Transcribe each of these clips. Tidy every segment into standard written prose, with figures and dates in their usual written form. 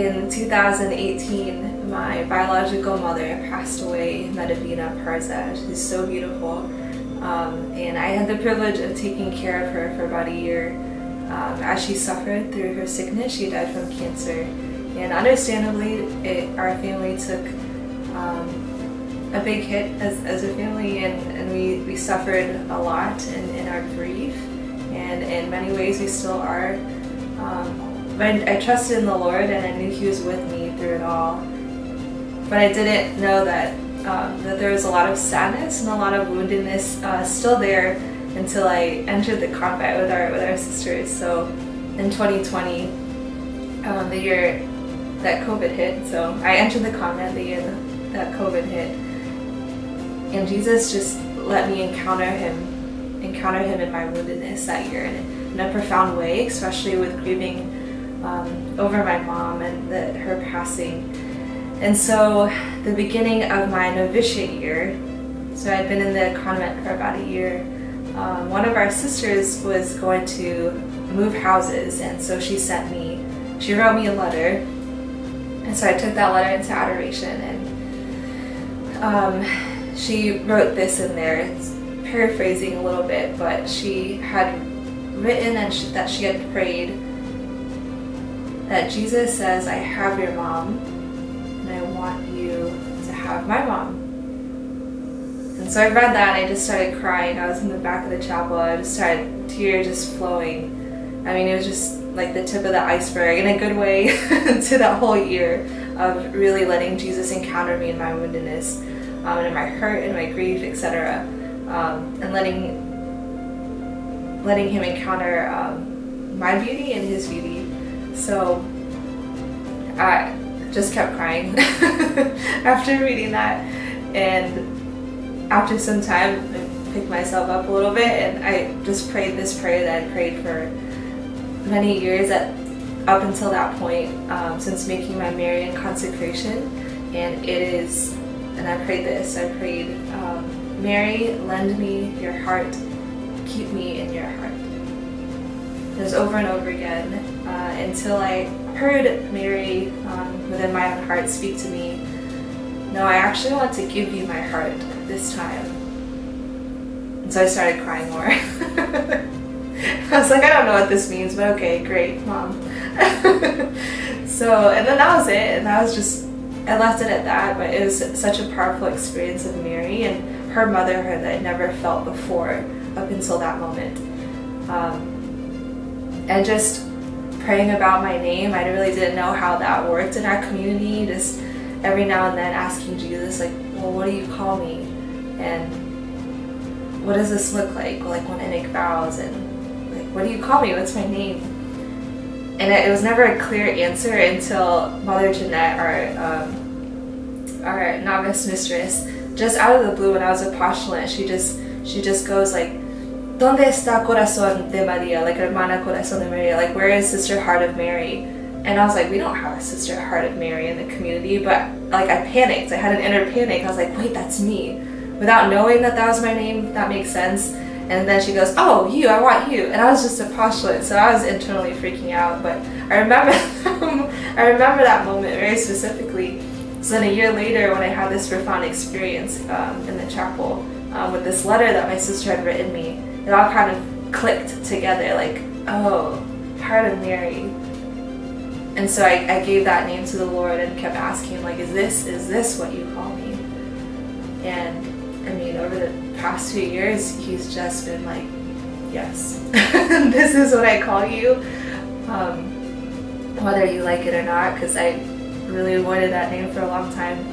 in 2018, my biological mother passed away, Medavina Parza. She's so beautiful. And I had the privilege of taking care of her for about a year. As she suffered through her sickness, she died from cancer. And understandably, our family took a big hit as a family, and we suffered a lot in our grief. And in many ways, we still are. But I trusted in the Lord, and I knew He was with me through it all. But I didn't know that there was a lot of sadness and a lot of woundedness still there until I entered the convent with our sisters. So in 2020, the year that COVID hit, so I entered the convent the year that COVID hit, and Jesus just let me encounter Him in my woundedness that year in a profound way, especially with grieving over my mom and her passing. And so the beginning of my novitiate year, so I'd been in the convent for about a year, one of our sisters was going to move houses, and so she wrote me a letter, and so I took that letter into adoration, and she wrote this in there. It's paraphrasing a little bit, but she had written that she had prayed that Jesus says, I have your mom, and I want you to have my mom. And so I read that, and I just started crying. I was in the back of the chapel. I just started, tears just flowing. I mean, it was just like the tip of the iceberg in a good way to that whole year of really letting Jesus encounter me in my woundedness, and in my hurt and my grief, etc. And letting Him encounter my beauty and His beauty. So I just kept crying after reading that, and after some time I picked myself up a little bit, and I just prayed this prayer that I prayed for many years up until that point, since making my Marian consecration. And I prayed this. I prayed, Mary, lend me your heart, keep me in your heart. Just over and over again, until I heard Mary within my own heart speak to me, no, I actually want to give you my heart this time. And so I started crying more. I was like, I don't know what this means, but okay, great, Mom. So, and then that was it, and I left it at that. But it was such a powerful experience of Mary and her motherhood that I'd never felt before up until that moment. And just praying about my name, I really didn't know how that worked in our community. Just every now and then asking Jesus, like, well, what do you call me? And what does this look like? Like when I make vows, and like, what do you call me? What's my name? And it was never a clear answer until Mother Jeanette, our novice mistress, just out of the blue when I was a postulant, she just goes like, ¿Dónde está corazón de María? Like, hermana corazón de María. Like, where is Sister Heart of Mary? And I was like, we don't have a Sister Heart of Mary in the community. But like, I panicked. I had an inner panic. I was like, wait, that's me. Without knowing that was my name, that makes sense. And then she goes, oh, you, I want you. And I was just a postulant, so I was internally freaking out. But I remember that moment very specifically. So then a year later, when I had this profound experience in the chapel with this letter that my sister had written me, it all kind of clicked together, like, oh, Heart of Mary. And so I gave that name to the Lord and kept asking, like, is this what you call me? And I mean, over the past few years, He's just been like, yes, this is what I call you, whether you like it or not, because I really avoided that name for a long time.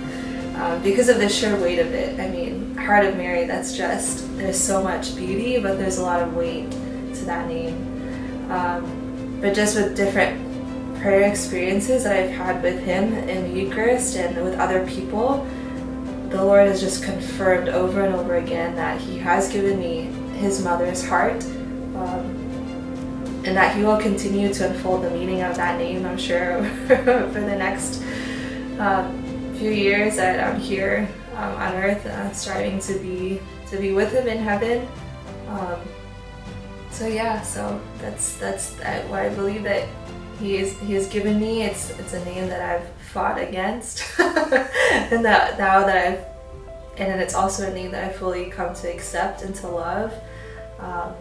Because of the sheer weight of it. I mean, Heart of Mary, there's so much beauty, but there's a lot of weight to that name. But just with different prayer experiences that I've had with Him in the Eucharist and with other people, the Lord has just confirmed over and over again that He has given me His mother's heart, and that He will continue to unfold the meaning of that name, I'm sure, for the next few years that I'm here on earth, striving to be with Him in heaven. So that's why I believe that He has given me. It's a name that I've fought against, and it's also a name that I fully come to accept and to love. I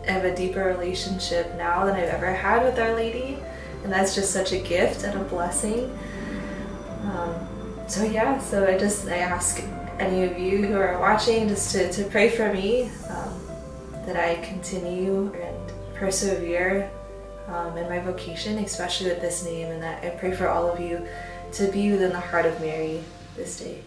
have a deeper relationship now than I've ever had with Our Lady, and that's just such a gift and a blessing. So I ask any of you who are watching just to pray for me, that I continue and persevere in my vocation, especially with this name, and that I pray for all of you to be within the heart of Mary this day.